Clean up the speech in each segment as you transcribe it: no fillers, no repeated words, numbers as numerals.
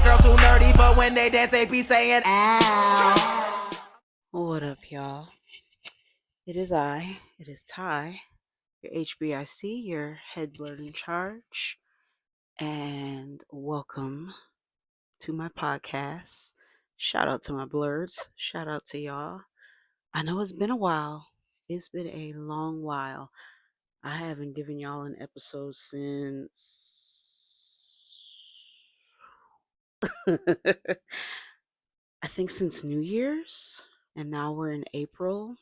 girls who nerdy, but when they dance, they be saying, ow. What up, y'all? It is Ty, your HBIC, your head blurred in charge, and welcome to my podcast. Shout out to my Blerds. Shout out to y'all. I know it's been a while. It's been a long while. I haven't given y'all an episode since I think since New Year's, and now we're in April.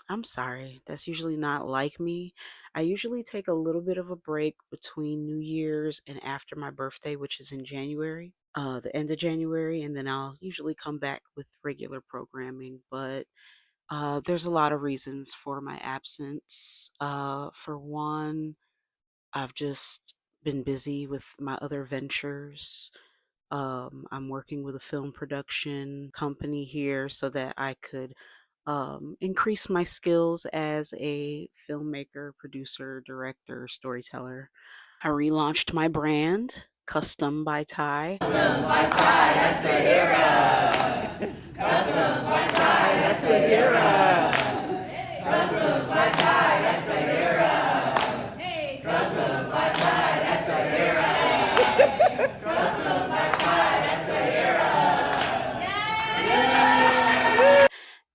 I'm sorry. That's usually not like me. I usually take a little bit of a break between New Year's and after my birthday, which is in January, the end of January, and then I'll usually come back with regular programming. But there's a lot of reasons for my absence. For one, I've just been busy with my other ventures. I'm working with a film production company here so that I could increase my skills as a filmmaker, producer, director, storyteller. I relaunched my brand, Custom by Ty. Custom by Ty, that's the era. Custom by Ty, that's the era. Custom by Ty, that's the era. Custom by Ty, that's the era. Custom by Ty, that's the era.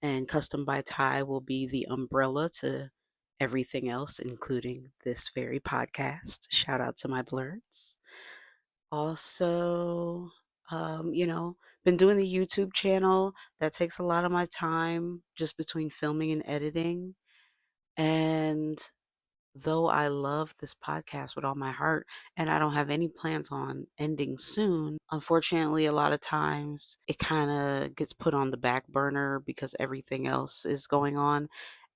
And Custom by Ty will be the umbrella to everything else, including this very podcast. Shout out to my Blerds. Also, been doing the YouTube channel. That takes a lot of my time just between filming and editing. And though I love this podcast with all my heart and I don't have any plans on ending soon, unfortunately, a lot of times it kind of gets put on the back burner because everything else is going on.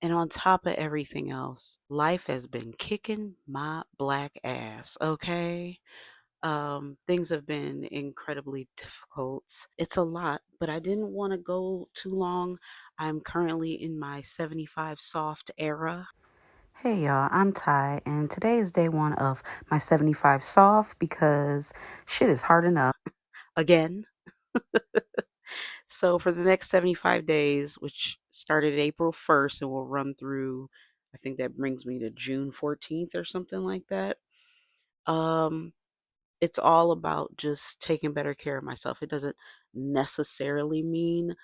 And on top of everything else, life has been kicking my black ass, okay? Things have been incredibly difficult. It's a lot, but I didn't want to go too long. I'm currently in my 75 soft era. Hey y'all, I'm Ty, and today is day one of my 75 soft because shit is hard enough. Again. So for the next 75 days, which started April 1st and will run through, I think that brings me to June 14th or something like that. Um, it's all about just taking better care of myself. It doesn't necessarily mean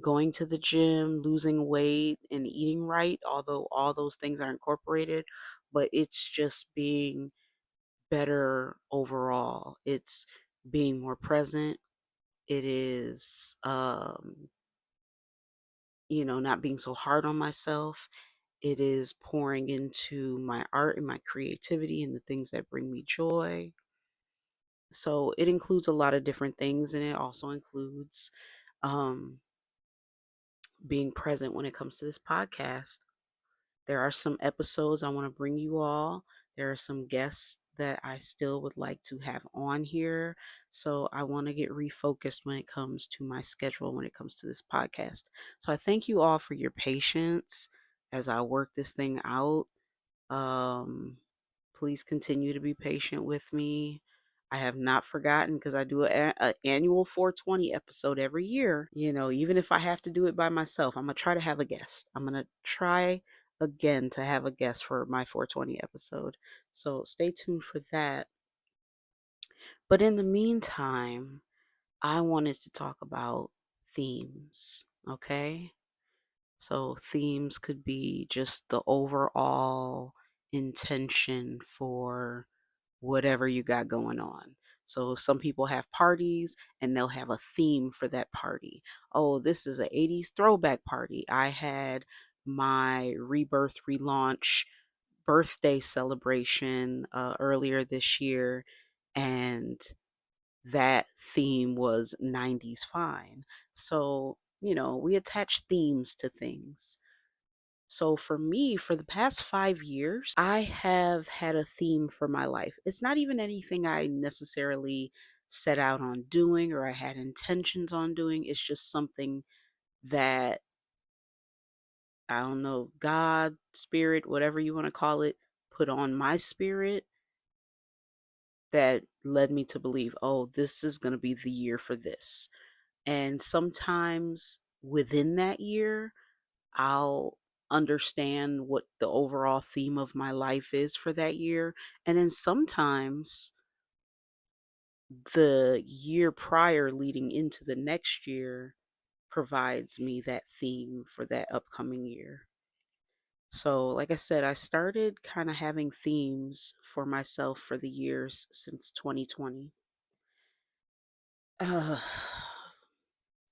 going to the gym, losing weight, and eating right, although all those things are incorporated, but it's just being better overall. It's being more present. It is, not being so hard on myself. It is pouring into my art and my creativity and the things that bring me joy. So it includes a lot of different things, and it also includes um, being present when it comes to this podcast. There are some episodes I want to bring you all. There are some guests that I still would like to have on here. So I want to get refocused when it comes to my schedule, when it comes to this podcast. So I thank you all for your patience as I work this thing out. Um, Please continue to be patient with me. I have not forgotten because I do an annual 420 episode every year. Even if I have to do it by myself, I'm going to try to have a guest. I'm going to try again to have a guest for my 420 episode. So stay tuned for that. But in the meantime, I wanted to talk about themes, okay? So themes could be just the overall intention for whatever you got going on. So some people have parties and they'll have a theme for that party. Oh, this is an 80s throwback party. I had my rebirth relaunch birthday celebration earlier this year, and that theme was 90s fine. So, we attach themes to things. So for me, for the past 5 years, I have had a theme for my life. It's not even anything I necessarily set out on doing or I had intentions on doing. It's just something that, I don't know, God, spirit, whatever you want to call it, put on my spirit. that led me to believe, oh, this is going to be the year for this. And sometimes within that year, I'll understand what the overall theme of my life is for that year. And then sometimes the year prior leading into the next year provides me that theme for that upcoming year. So, like I said, I started kind of having themes for myself for the years since 2020. Uh,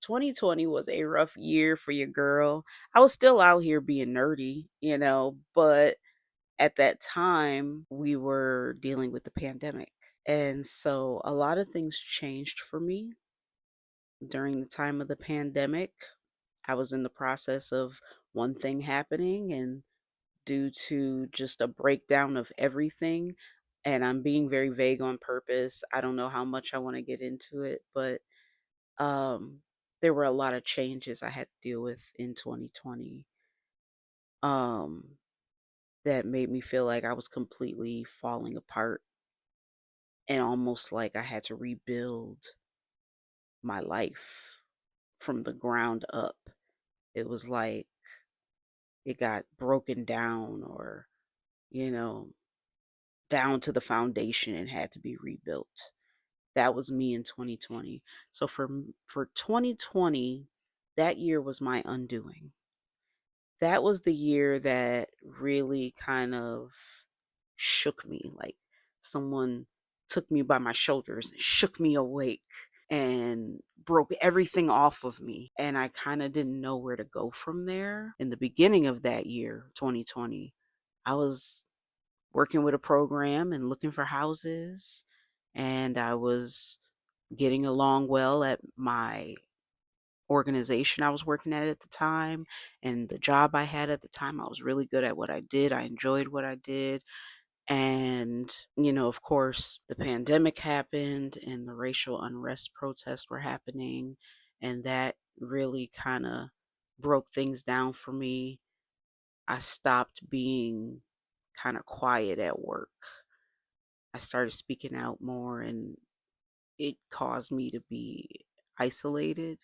2020 was a rough year for your girl. I was still out here being nerdy, but at that time we were dealing with the pandemic. And so a lot of things changed for me during the time of the pandemic. I was in the process of one thing happening, and due to just a breakdown of everything, and I'm being very vague on purpose. I don't know how much I want to get into it, but um there were a lot of changes I had to deal with in 2020 um that made me feel like I was completely falling apart, and almost like I had to rebuild my life from the ground up. It was like it got broken down, or you know down to the foundation, and had to be rebuilt. That was me in 2020. So for 2020, that year was my undoing. That was the year that really kind of shook me, like someone took me by my shoulders and shook me awake and broke everything off of me, and I kind of didn't know where to go from there. In the beginning of that year, 2020, I was working with a program and looking for houses, and I was getting along well at my organization I was working at the time, and the job I had at the time. I was really good at what I did. I enjoyed what I did. And, of course, the pandemic happened and the racial unrest protests were happening. And that really kind of broke things down for me. I stopped being kind of quiet at work. I started speaking out more, and it caused me to be isolated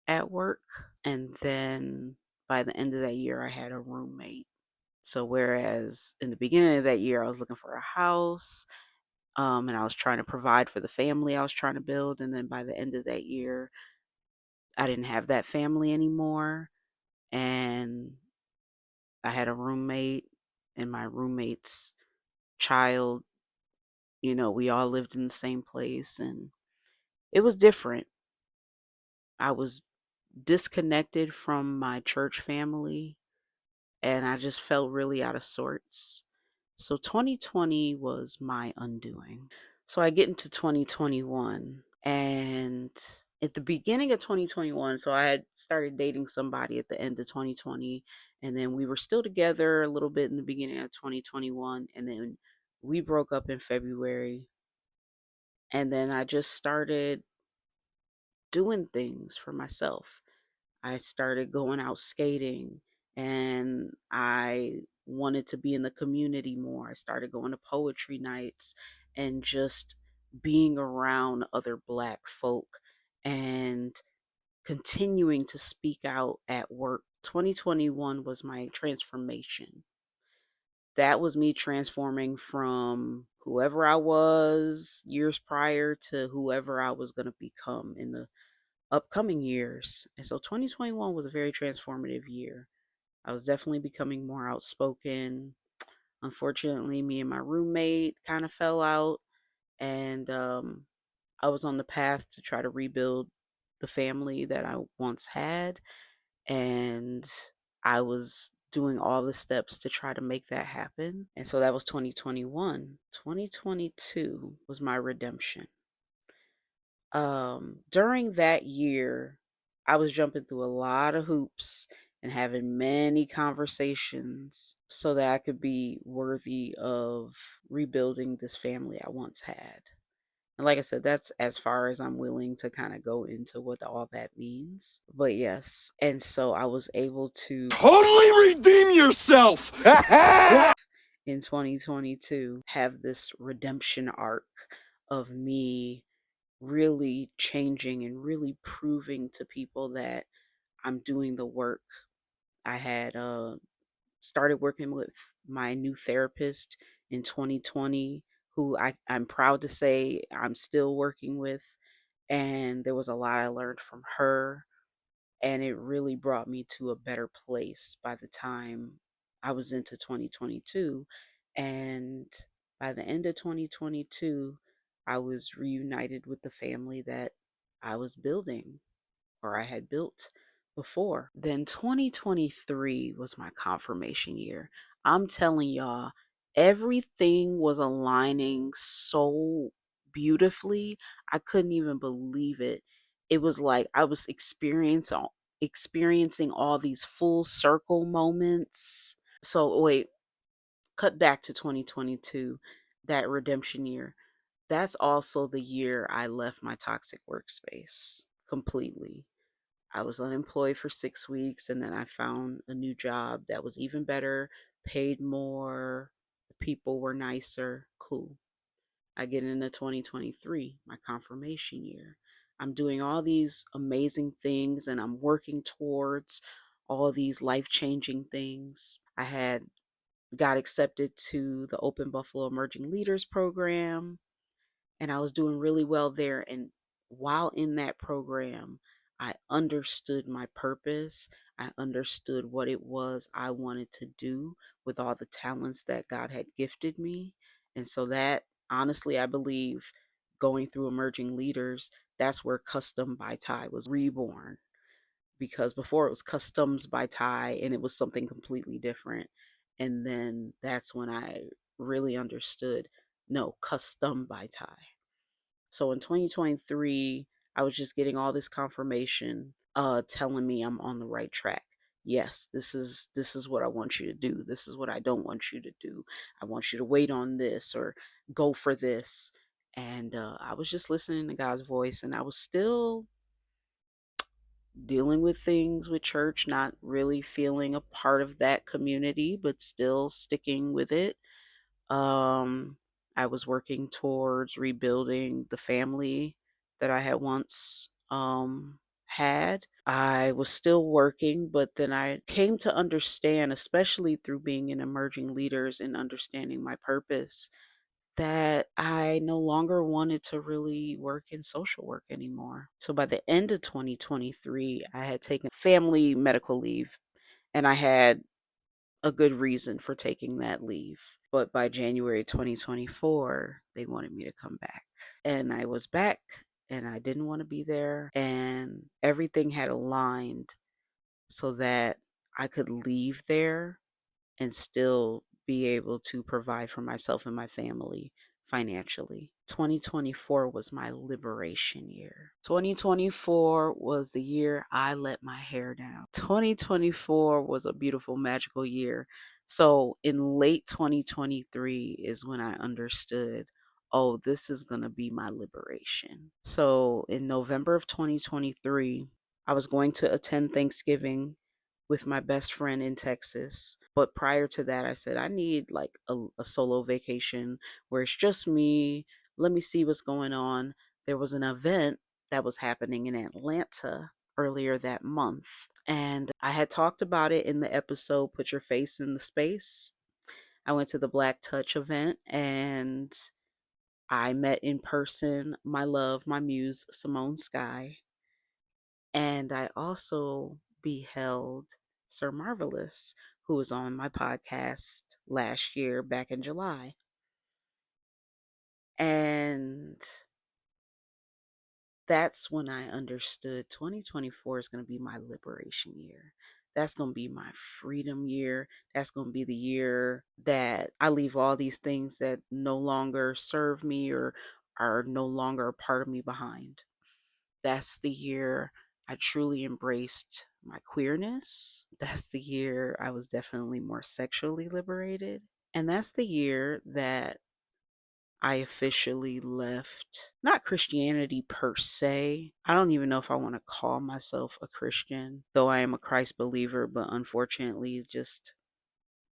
at work. And then by the end of that year, I had a roommate. So whereas in the beginning of that year, I was looking for a house, and I was trying to provide for the family I was trying to build. And then by the end of that year, I didn't have that family anymore. And I had a roommate, and my roommate's child, we all lived in the same place, and it was different. I was disconnected from my church family, and I just felt really out of sorts. So 2020 was my undoing. So I get into 2021, and at the beginning of 2021, so I had started dating somebody at the end of 2020, and then we were still together a little bit in the beginning of 2021, and then we broke up in February. And then I just started doing things for myself. I started going out skating, and I wanted to be in the community more. I started going to poetry nights and just being around other Black folk and continuing to speak out at work. 2021 was my transformation. That was me transforming from whoever I was years prior to whoever I was going to become in the upcoming years. And so 2021 was a very transformative year. I was definitely becoming more outspoken. Unfortunately, me and my roommate kind of fell out, and I was on the path to try to rebuild the family that I once had. And I was doing all the steps to try to make that happen. And so that was 2021. 2022 was my redemption. During that year, I was jumping through a lot of hoops and having many conversations so that I could be worthy of rebuilding this family I once had. And like I said, that's as far as I'm willing to kind of go into what all that means. But yes, and so I was able to totally redeem yourself in 2022 have this redemption arc of me really changing and really proving to people that I'm doing the work. I had started working with my new therapist in 2020, who I'm proud to say I'm still working with. And there was a lot I learned from her. And it really brought me to a better place by the time I was into 2022. And by the end of 2022, I was reunited with the family that I was building or I had built before. Then 2023 was my confirmation year. I'm telling y'all, everything was aligning so beautifully. I couldn't even believe it. It was like I was experiencing all these full circle moments. So wait, cut back to 2022, that redemption year. That's also the year I left my toxic workspace completely. I was unemployed for 6 weeks and then I found a new job that was even better, paid more, the people were nicer. Cool. I get into 2023, my confirmation year. I'm doing all these amazing things and I'm working towards all these life changing things. I had got accepted to the Open Buffalo Emerging Leaders program and I was doing really well there. And while in that program, I understood my purpose. I understood what it was I wanted to do with all the talents that God had gifted me. And so that honestly, I believe going through emerging leaders, that's where Custom by Ty was reborn. Because before it was Customs by Ty and it was something completely different. And then that's when I really understood no, Custom by Ty. So in 2023, I was just getting all this confirmation telling me I'm on the right track. Yes, this is what I want you to do. This is what I don't want you to do. I want you to wait on this or go for this. And I was just listening to God's voice and I was still dealing with things with church, not really feeling a part of that community, but still sticking with it. um, I was working towards rebuilding the family that I had once had. I was still working, but then I came to understand, especially through being in emerging leaders and understanding my purpose, that I no longer wanted to really work in social work anymore. So by the end of 2023, I had taken family medical leave and I had a good reason for taking that leave. But by January 2024, they wanted me to come back. And I was back and I didn't want to be there. And everything had aligned so that I could leave there and still be able to provide for myself and my family financially. 2024 was my liberation year. 2024 was the year I let my hair down. 2024 was a beautiful, magical year. So in late 2023 is when I understood, oh, this is going to be my liberation. So in November of 2023, I was going to attend Thanksgiving with my best friend in Texas. But prior to that, I said, I need like a solo vacation where it's just me. Let me see what's going on. There was an event that was happening in Atlanta earlier that month. And I had talked about it in the episode, Put Your Face in the Space. I went to the Black Touch event and I met in person my love, my muse, Simone Sky. And I also beheld Sir Marvelous, who was on my podcast last year back in July. And that's when I understood 2024 is going to be my liberation year. That's going to be my freedom year. That's going to be the year that I leave all these things that no longer serve me or are no longer a part of me behind. That's the year I truly embraced my queerness. That's the year I was definitely more sexually liberated. And that's the year that I officially left, not Christianity per se. I don't even know if I want to call myself a Christian, though I am a Christ believer, but unfortunately, just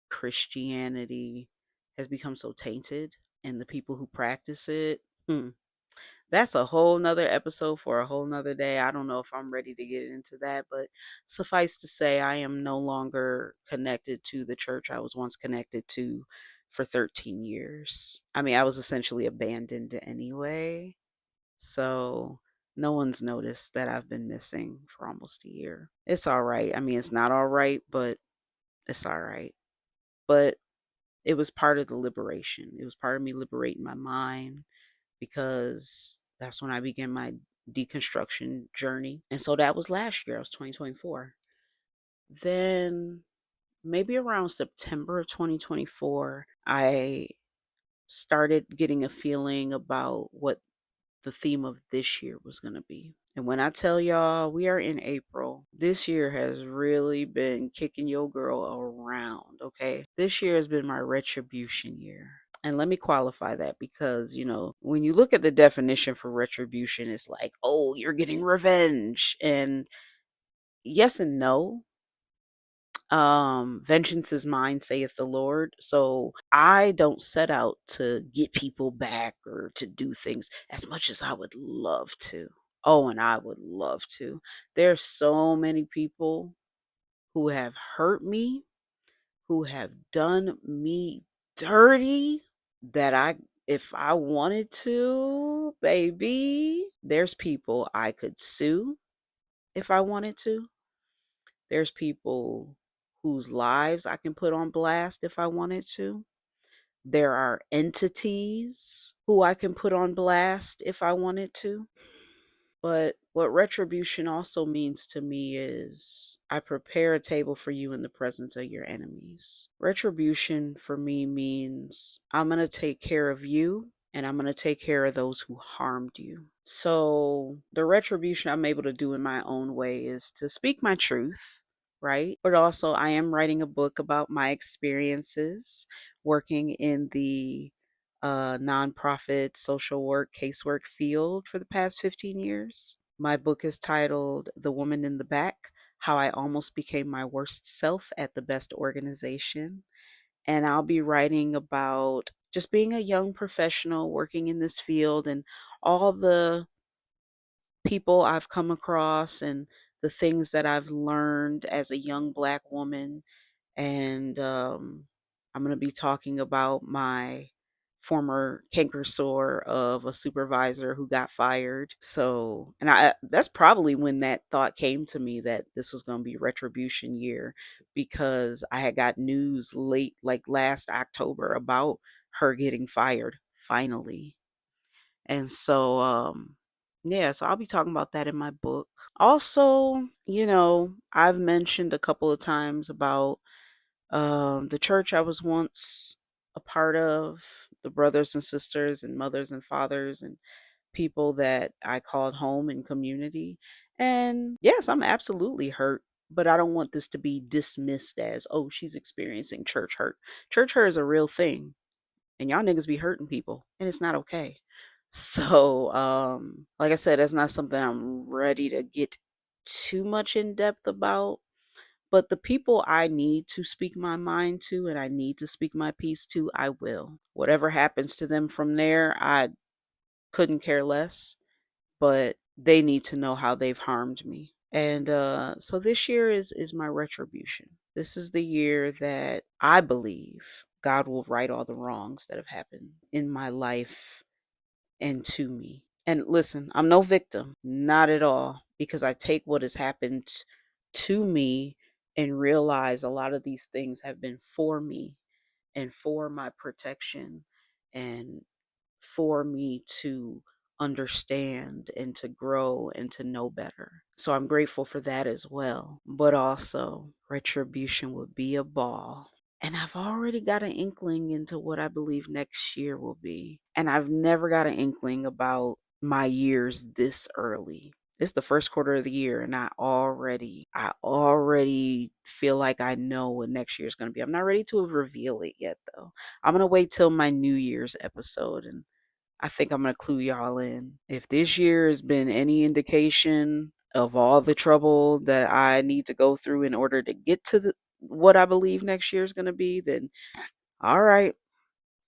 Christianity has become so tainted, and the people who practice it, That's a whole nother episode for a whole nother day. I don't know if I'm ready to get into that, but suffice to say, I am no longer connected to the church I was once connected to for 13 years. I mean, I was essentially abandoned anyway. So no one's noticed that I've been missing for almost a year. It's all right. I mean, it's not all right, but it's all right. But it was part of the liberation. It was part of me liberating my mind because that's when I began my deconstruction journey. And so that was last year. I was 2024. Then maybe around September of 2024, I started getting a feeling about what the theme of this year was going to be. And when I tell y'all we are in April, this year has really been kicking your girl around, okay? This year has been my retribution year. And let me qualify that because, when you look at the definition for retribution, it's like, oh, you're getting revenge. And yes and no. Vengeance is mine, saith the Lord. So I don't set out to get people back or to do things as much as I would love to. Oh, and I would love to. There's so many people who have hurt me, who have done me dirty, that if I wanted to, baby, there's people I could sue if I wanted to. There's people whose lives I can put on blast if I wanted to. There are entities who I can put on blast if I wanted to. But what retribution also means to me is I prepare a table for you in the presence of your enemies. Retribution for me means I'm going to take care of you and I'm going to take care of those who harmed you. So the retribution I'm able to do in my own way is to speak my truth, right? But also, I am writing a book about my experiences working in the nonprofit social work casework field for the past 15 years. My book is titled The Woman in the Back: How I Almost Became My Worst Self at the Best Organization. And I'll be writing about just being a young professional working in this field and all the people I've come across and the things that I've learned as a young Black woman. And I'm going to be talking about my former canker sore of a supervisor who got fired. So, and that's probably when that thought came to me that this was going to be retribution year, because I had got news late, like last October, about her getting fired finally. And so, yeah, so I'll be talking about that in my book. Also, I've mentioned a couple of times about the church I was once a part of, the brothers and sisters and mothers and fathers and people that I called home and community. And yes, I'm absolutely hurt, but I don't want this to be dismissed as, oh, she's experiencing church hurt. Church hurt is a real thing, and y'all niggas be hurting people, and it's not okay. So, like I said, that's not something I'm ready to get too much in depth about. But the people I need to speak my mind to and I need to speak my piece to, I will. Whatever happens to them from there, I couldn't care less. But they need to know how they've harmed me. And so this year is my retribution. This is the year that I believe God will right all the wrongs that have happened in my life and to me. And listen, I'm no victim, not at all, because I take what has happened to me and realize a lot of these things have been for me and for my protection and for me to understand and to grow and to know better. So I'm grateful for that as well. But also, retribution would be a ball. And I've already got an inkling into what I believe next year will be. And I've never got an inkling about my years this early. It's the first quarter of the year, and I already feel like I know what next year is going to be. I'm not ready to reveal it yet, though. I'm going to wait till my New Year's episode, and I think I'm going to clue y'all in. If this year has been any indication of all the trouble that I need to go through in order to get to what I believe next year is going to be, then all right,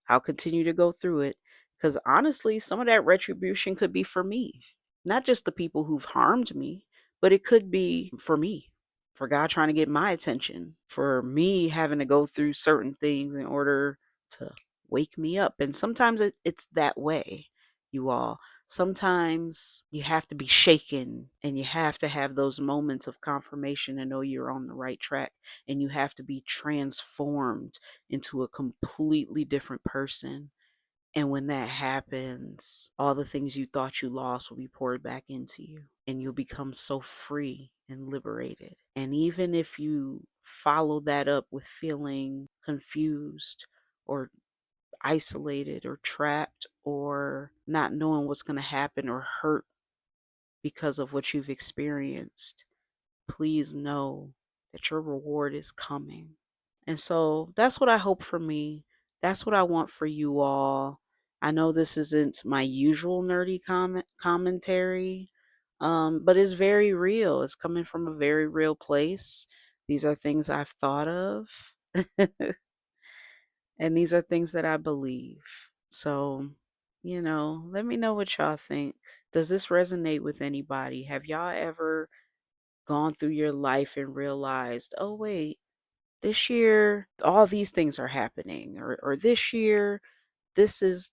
I'll continue to go through it, Because honestly, some of that retribution could be for me, not just the people who've harmed me, but it could be for me, for God trying to get my attention, for me having to go through certain things in order to wake me up. And sometimes it's that way, you all. Sometimes you have to be shaken and you have to have those moments of confirmation and know you're on the right track. And you have to be transformed into a completely different person. And when that happens, all the things you thought you lost will be poured back into you, and you'll become so free and liberated. And even if you follow that up with feeling confused or isolated or trapped or not knowing what's going to happen or hurt because of what you've experienced, please know that your reward is coming. And so that's what I hope for me. That's what I want for you all. I know this isn't my usual nerdy commentary, but it's very real. It's coming from a very real place. These are things I've thought of, and these are things that I believe. So, let me know what y'all think. Does this resonate with anybody? Have y'all ever gone through your life and realized, oh, wait, this year, all these things are happening, or this year, this is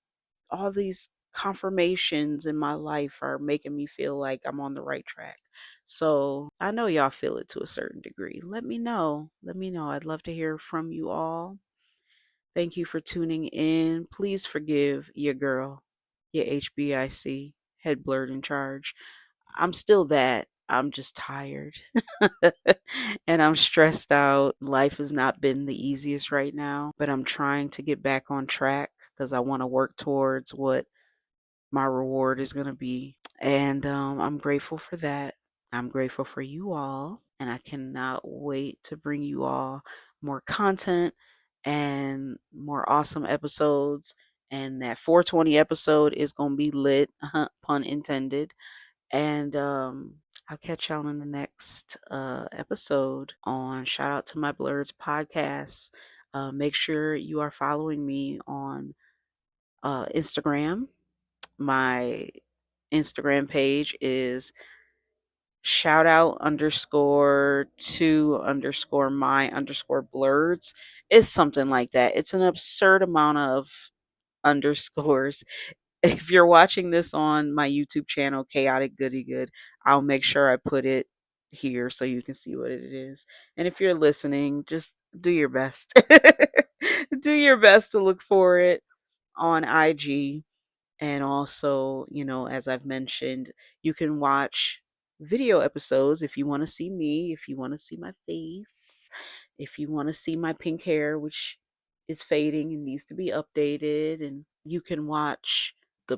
all these confirmations in my life are making me feel like I'm on the right track. So I know y'all feel it to a certain degree. Let me know. Let me know. I'd love to hear from you all. Thank you for tuning in. Please forgive your girl, your HBIC, head blurred in charge. I'm still that. I'm just tired and I'm stressed out. Life has not been the easiest right now, but I'm trying to get back on track because I want to work towards what my reward is going to be. And I'm grateful for that. I'm grateful for you all. And I cannot wait to bring you all more content and more awesome episodes. And that 420 episode is going to be lit, pun intended. And I'll catch y'all in the next episode on Shout Out to My Blerds podcast. Make sure you are following me on Instagram. My Instagram page is shout out underscore to underscore my underscore blerds. It's something like that. It's an absurd amount of underscores. If you're watching this on my YouTube channel, Chaotic Goodie-Good, I'll make sure I put it here so you can see what it is. And if you're listening, just do your best. Do your best to look for it on IG. And also, as I've mentioned, you can watch video episodes if you want to see me, if you want to see my face, if you want to see my pink hair, which is fading and needs to be updated. And you can watch the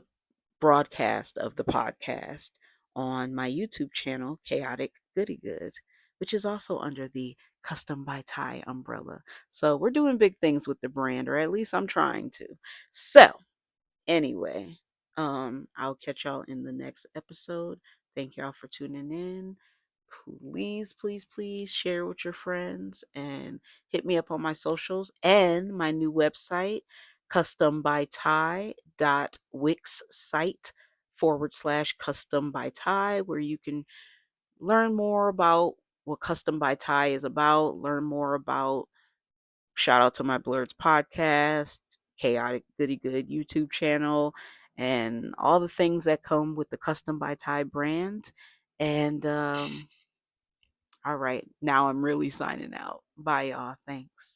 broadcast of the podcast on my YouTube channel, Chaotic Goodie-Good, which is also under the Custom by Ty umbrella. So we're doing big things with the brand, or at least I'm trying to. So, anyway, I'll catch y'all in the next episode. Thank y'all for tuning in. Please, please, please share with your friends and hit me up on my socials and my new website, custombyty.wixsite/custom by Ty, where you can learn more about what Custom by Ty is about, learn more about Shout Out to My Blerds podcast, Chaotic Goodie-Good YouTube channel, and all the things that come with the Custom by Ty brand. And all right, now I'm really signing out. Bye, y'all. Thanks.